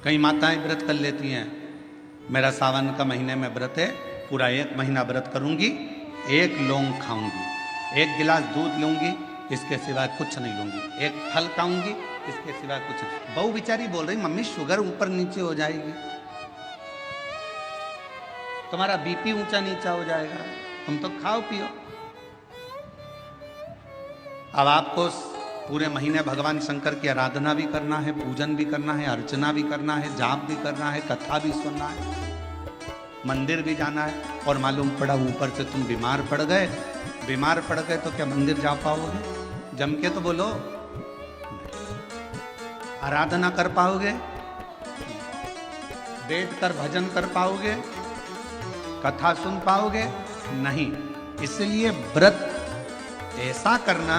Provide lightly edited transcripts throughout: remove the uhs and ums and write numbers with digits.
कई माताएं व्रत कर लेती हैं, मेरा सावन का महीने में व्रत है, पूरा 1 महीना व्रत करूंगी, 1 लौंग खाऊंगी, 1 गिलास दूध लूंगी, इसके सिवाय कुछ नहीं लूंगी, 1 फल खाऊंगी, इसके सिवाय कुछ नहीं। बहू बेचारी बोल रही मम्मी शुगर ऊपर नीचे हो जाएगी, तुम्हारा बीपी ऊंचा नीचा हो जाएगा, तुम तो खाओ पियो। अब आपको पूरे महीने भगवान शंकर की आराधना भी करना है, पूजन भी करना है, अर्चना भी करना है, जाप भी करना है, कथा भी सुनना है, मंदिर भी जाना है, और मालूम पड़ा ऊपर से तुम बीमार पड़ गए। बीमार पड़ गए तो क्या मंदिर जा पाओगे? जम के तो बोलो। आराधना कर पाओगे? बैठकर भजन कर पाओगे? कथा सुन पाओगे? नहीं। इसलिए व्रत ऐसा करना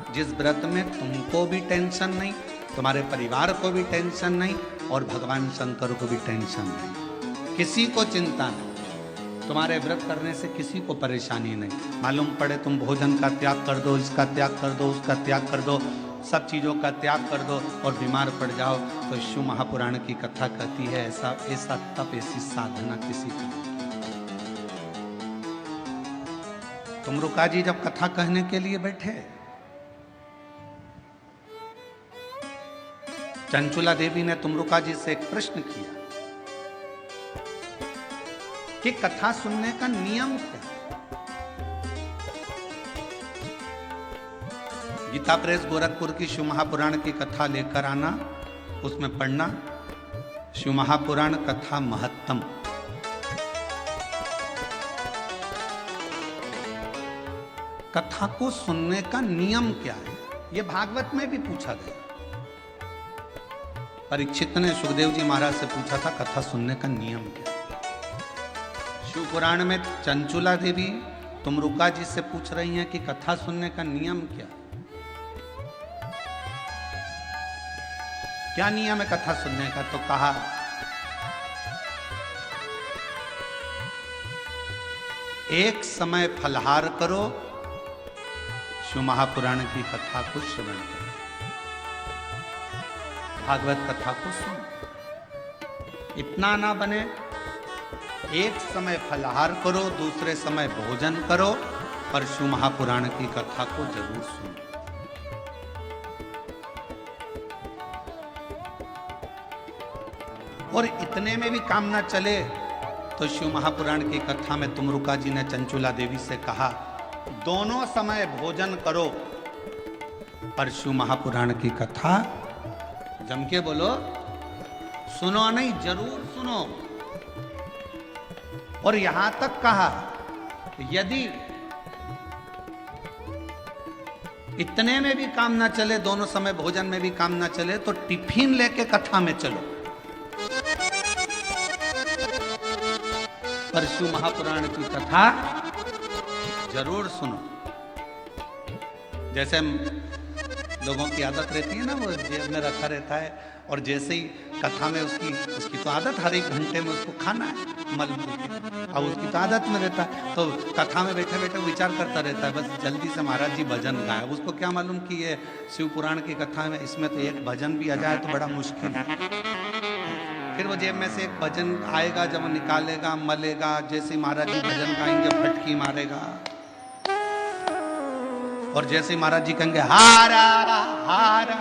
जिस व्रत में तुमको भी टेंशन नहीं, तुम्हारे परिवार को भी टेंशन नहीं, और भगवान शंकर को भी टेंशन नहीं, किसी को चिंता नहीं। तुम्हारे व्रत करने से किसी को परेशानी नहीं। मालूम पड़े तुम भोजन का त्याग कर दो, इसका त्याग कर दो, उसका त्याग कर दो, सब चीज़ों का त्याग कर दो और बीमार पड़ जाओ, तो शिव महापुराण की कथा कहती है ऐसा ऐसा तप, ऐसी साधना किसी की नहीं। तुमरुका जी जब कथा कहने के लिए बैठे, चंचुला देवी ने तुमरुका जी से एक प्रश्न किया कि कथा सुनने का नियम क्या है? गीता प्रेस गोरखपुर की शिव महापुराण की कथा लेकर आना, उसमें पढ़ना शिव महापुराण कथा महत्तम। कथा को सुनने का नियम क्या है, यह भागवत में भी पूछा गया। परीक्षित ने सुखदेव जी महाराज से पूछा था कथा सुनने का नियम क्या है। शिव पुराण में चंचुला देवी तुमरुका जी से पूछ रही हैं कि कथा सुनने का नियम क्या नियम है कथा सुनने का? तो कहा एक समय फलहार करो, शिव महापुराण की कथा को श्रवण करो, भागवत कथा को सुनो। इतना ना बने, एक समय फलहार करो, दूसरे समय भोजन करो, पर शिव महापुराण की कथा को जरूर सुनो। और इतने में भी काम ना चले तो शिव महापुराण की कथा में तुमरुका जी ने चंचुला देवी से कहा दोनों समय भोजन करो, पर शिव महापुराण की कथा जम के बोलो, सुनो नहीं, जरूर सुनो। और यहां तक कहा यदि इतने में भी काम ना चले, दोनों समय भोजन में भी काम ना चले, तो टिफिन लेके कथा में चलो, पर शिव महापुराण की कथा जरूर सुनो। जैसे लोगों की आदत रहती है ना, वो जेब में रखा रहता है, और जैसे ही कथा में उसकी तो आदत हर 1 घंटे में उसको खाना है मल के, अब उसकी तो आदत में रहता है, तो कथा में बैठे बैठे विचार करता रहता है बस जल्दी से महाराज जी भजन गाए। उसको क्या मालूम कि ये शिव पुराण की कथा में इसमें तो एक भजन भी आ जाए तो बड़ा मुश्किल है। फिर वो जेब में से एक भजन आएगा, जब वो निकालेगा, मलेगा, जैसे ही महाराज जी भजन गाएंगे फटकी मारेगा, और जैसे ही महाराज जी कहेंगे हारा हारा,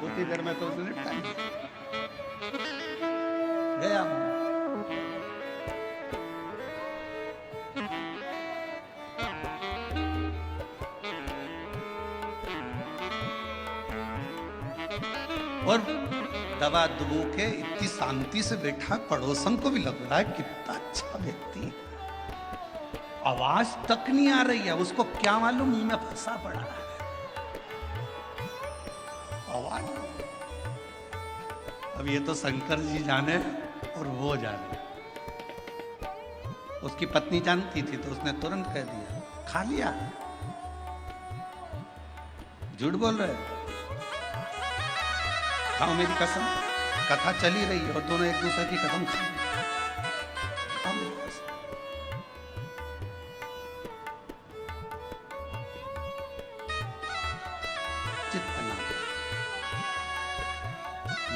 उतनी देर में तो उसने टाइम गया। और दवा दुबू के इतनी शांति से बैठा, पड़ोसन को भी लग रहा है कितना अच्छा व्यक्ति है, आवाज तक नहीं आ रही है, उसको क्या मालूम मुंह में फंसा पड़ा है आवाज। अब ये तो शंकर जी जाने और वो जाने। उसकी पत्नी जानती थी तो उसने तुरंत कह दिया खा लिया, झूठ बोल रहे, खाओ मेरी कसम। कथा चली रही है और दोनों एक दूसरे की कसम खा रहे।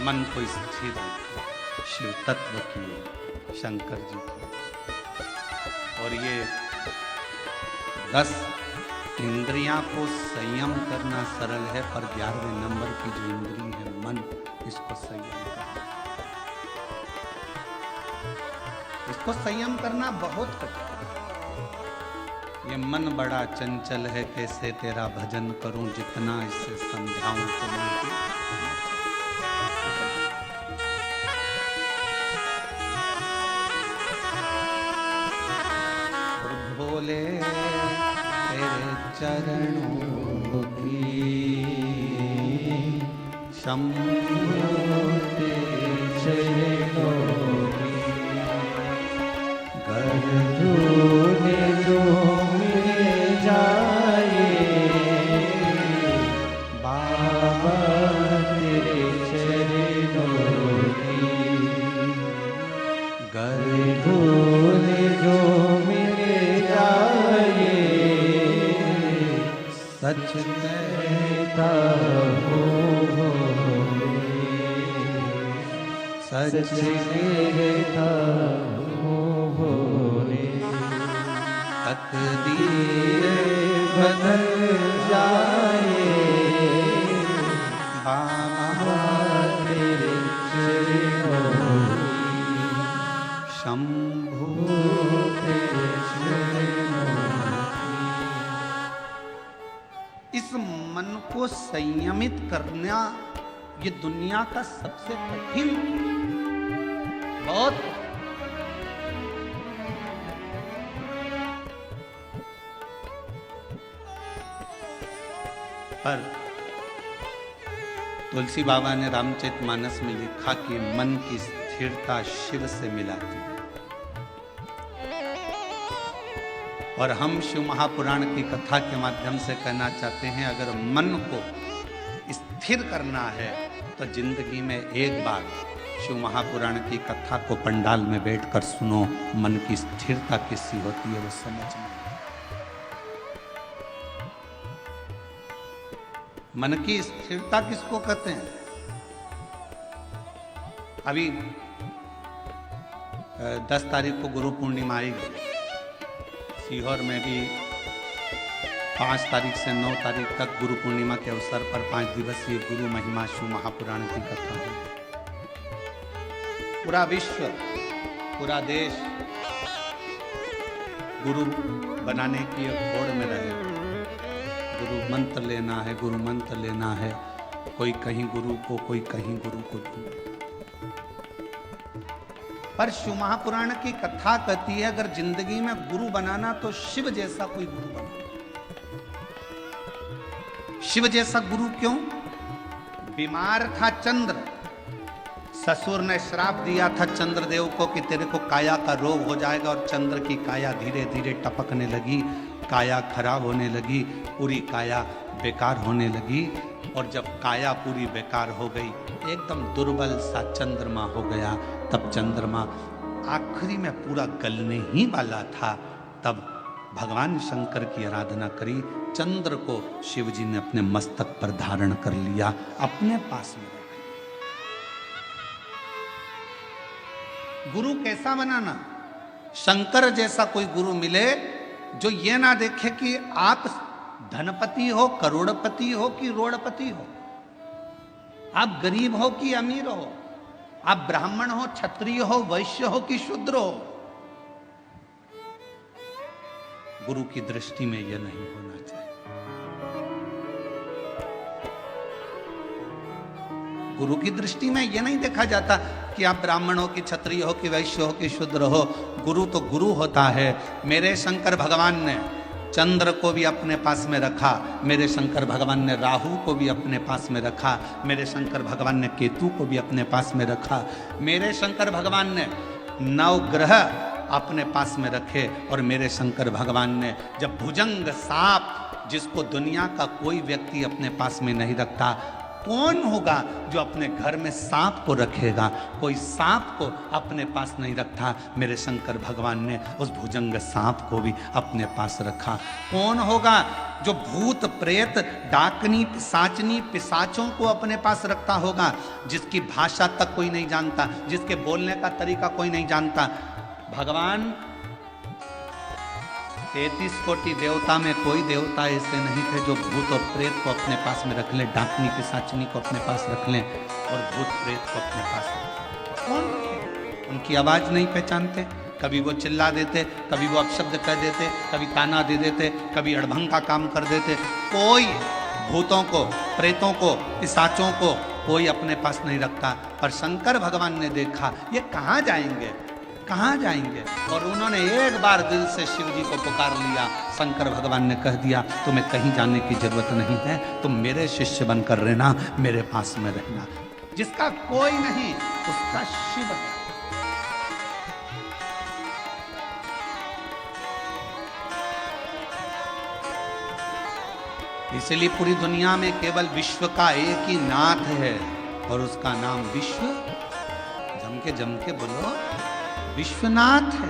मन को स्थिर रखो, शिव तत्व की ओर, शंकर जी की। और ये 10 इंद्रियां को संयम करना सरल है, पर 11वें नंबर की जो इंद्री है मन, इसको संयम करना, इसको संयम करना बहुत कठिन है। ये मन बड़ा चंचल है, कैसे तेरा भजन करूं, जितना इसे समझाऊं तो नहीं। भोले तेरे चरणों की शंभो तेरे चरणों की गरजूने जो मिल जाए बाबा तेरे चरणों की गरजूने जो सच कहता हूँ, सच कहता हूँ, तकदीर बदल जाए बाबा तेरे चरणों की शंभो तेरे चरणों। इस मन को संयमित करना ये दुनिया का सबसे कठिन, बहुत पर तुलसी बाबा ने रामचरितमानस में लिखा कि मन की स्थिरता शिव से मिलाती है। और हम शिव महापुराण की कथा के माध्यम से कहना चाहते हैं, अगर मन को स्थिर करना है तो जिंदगी में एक बार शिव महापुराण की कथा को पंडाल में बैठकर सुनो। मन की स्थिरता किससी होती है वो समझना। मन की स्थिरता किसको कहते हैं? अभी 10 तारीख को गुरु पूर्णिमा आई गई। सीहोर में भी 5 तारीख से 9 तारीख तक गुरु पूर्णिमा के अवसर पर 5 दिवसीय गुरु महिमा शिव महापुराण की कथा है। पूरा विश्व, पूरा देश गुरु बनाने की होड़ में रहे। गुरु मंत्र लेना है, गुरु मंत्र लेना है। कोई कहीं गुरु को, कोई कहीं गुरु को ढूंढे। पर शिव महापुराण की कथा कहती है, अगर जिंदगी में गुरु बनाना तो शिव जैसा कोई गुरु बना। शिव जैसा गुरु क्यों? बीमार था चंद्र, ससुर ने श्राप दिया था चंद्रदेव को कि तेरे को काया का रोग हो जाएगा, और चंद्र की काया धीरे धीरे टपकने लगी, काया खराब होने लगी, पूरी काया बेकार होने लगी। और जब काया पूरी बेकार हो गई, एकदम दुर्बल सा चंद्रमा हो गया, तब चंद्रमा आखिरी में पूरा गलने ही वाला था। तब भगवान शंकर की आराधना करी, चंद्र को शिवजी ने अपने मस्तक पर धारण कर लिया, अपने पास में रखा। गुरु कैसा बनाना? शंकर जैसा कोई गुरु मिले जो ये ना देखे कि आप धनपति हो, करोड़पति हो कि रोड़पति हो, आप गरीब हो कि अमीर हो, आप ब्राह्मण हो, क्षत्रिय हो, वैश्य हो कि शूद्र हो। गुरु की दृष्टि में यह नहीं होना चाहिए। गुरु की दृष्टि में यह नहीं देखा जाता कि आप ब्राह्मण हो कि क्षत्रिय हो कि वैश्य हो कि शूद्र हो। गुरु तो गुरु होता है। मेरे शंकर भगवान ने चंद्र को भी अपने पास में रखा, मेरे शंकर भगवान ने राहु को भी अपने पास में रखा, मेरे शंकर भगवान ने केतु को भी अपने पास में रखा, मेरे शंकर भगवान ने 9 ग्रह अपने पास में रखे, और मेरे शंकर भगवान ने जब भुजंग सांप, जिसको दुनिया का कोई व्यक्ति अपने पास में नहीं रखता, कौन होगा जो अपने घर में सांप को रखेगा? कोई सांप को अपने पास नहीं रखता। मेरे शंकर भगवान ने उस भुजंग सांप को भी अपने पास रखा। कौन होगा जो भूत प्रेत डाकनी पिशाचनी पिशाचों को अपने पास रखता होगा? जिसकी भाषा तक कोई नहीं जानता, जिसके बोलने का तरीका कोई नहीं जानता। भगवान 33 कोटि देवता में कोई देवता ऐसे नहीं थे जो भूत और प्रेत को अपने पास में रख लें, डाकनी पिशाचनी को अपने पास रख लें और भूत प्रेत को अपने पास रख लें। कौन? उनकी आवाज नहीं पहचानते, कभी वो चिल्ला देते, कभी वो अपशब्द कह देते, कभी ताना दे देते, कभी अड़भंग का काम कर देते। कोई भूतों को, प्रेतों को, पिशाचों को कोई अपने पास नहीं रखता। पर शंकर भगवान ने देखा ये कहाँ जाएंगे, कहाँ जाएंगे, और उन्होंने एक बार दिल से शिव जी को पुकार लिया। शंकर भगवान ने कह दिया तुम्हें कहीं जाने की जरूरत नहीं है, तुम मेरे शिष्य बनकर रहना, मेरे पास में रहना। जिसका कोई नहीं उसका शिव है। इसलिए पूरी दुनिया में केवल विश्व का एक ही नाथ है और उसका नाम विश्व, जम के बोलो, विश्वनाथ है।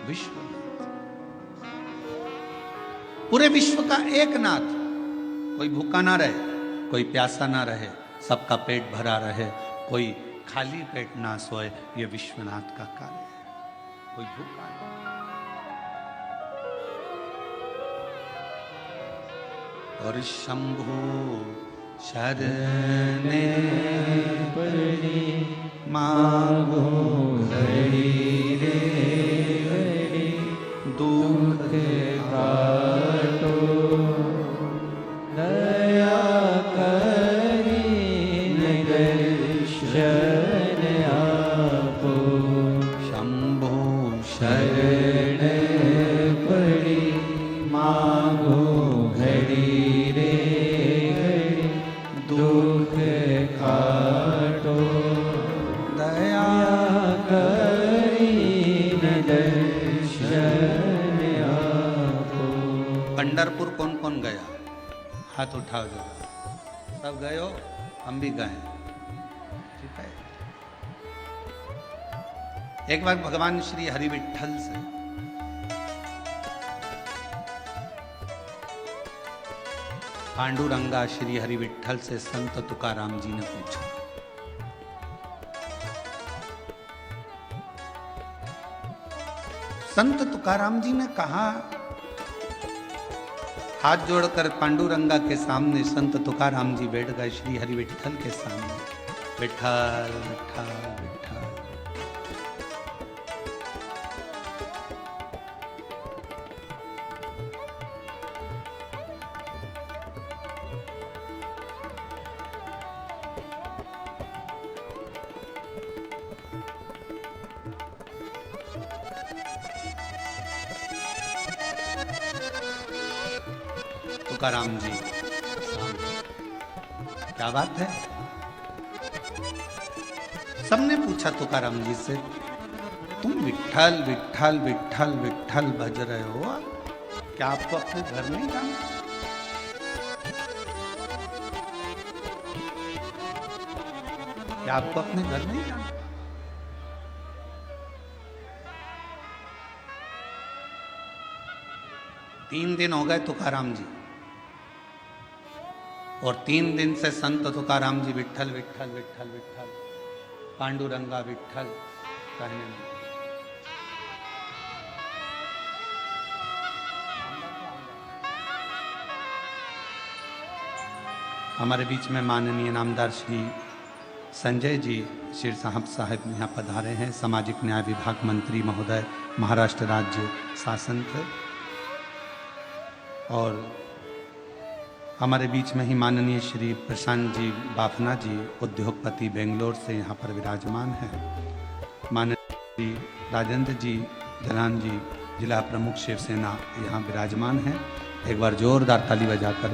विश्व, पूरे विश्व का एक नाथ। कोई भूखा ना रहे, कोई प्यासा ना रहे, सबका पेट भरा रहे, कोई खाली पेट ना सोए, ये विश्वनाथ का कार्य है। कोई भूखा नहीं। और शंभु शरणे पड़ी मांगो घड़ी रे घड़ी, दुख काटो दया करी दर्शन आपो। शंभु शरण पड़ी मांगो घड़ी रे घड़ी, दुख काटो दया करी दर्शन आपो। पंढरपुर कौन कौन गया? हाथ उठाओ जरा। सब गए हो? हम भी गए। ठीक है। एक बार भगवान श्री हरि विठ्ठल से पांडुरंगा श्री हरि विठ्ठल से संत तुकाराम जी ने पूछा, संत तुकाराम जी ने कहा, हाथ जोड़कर पांडुरंगा के सामने संत तुकाराम जी बैठ गए श्री हरि विठ्ठल के सामने। विठ्ठल विठ्ठल विठ्ठल। तुकाराम जी, क्या बात है? सबने पूछा तुकाराम जी से, तुम विठ्ठल विठ्ठल विठ्ठल विठ्ठल भज रहे हो, क्या आपको अपने घर नहीं जाना? क्या आपको अपने घर नहीं जाना? तीन दिन हो गए तुकाराम जी, और 3 दिन से संत तुकाराम जी विठ्ठल विठ्ठल विठ्ठल विठ्ठल, पांडुरंगा विठ्ठल कहने लगे। हमारे बीच में माननीय नामदार श्री संजय जी शिर साहब यहाँ पधारे हैं, सामाजिक न्याय विभाग मंत्री महोदय, महाराष्ट्र राज्य शासन थे। और हमारे बीच में ही माननीय श्री प्रशांत जी बाफना जी, उद्योगपति बेंगलोर से यहाँ पर विराजमान हैं। माननीय श्री राजेंद्र जी जलान जी, जिला प्रमुख शिवसेना, यहाँ विराजमान हैं। एक बार जोरदार ताली बजाकर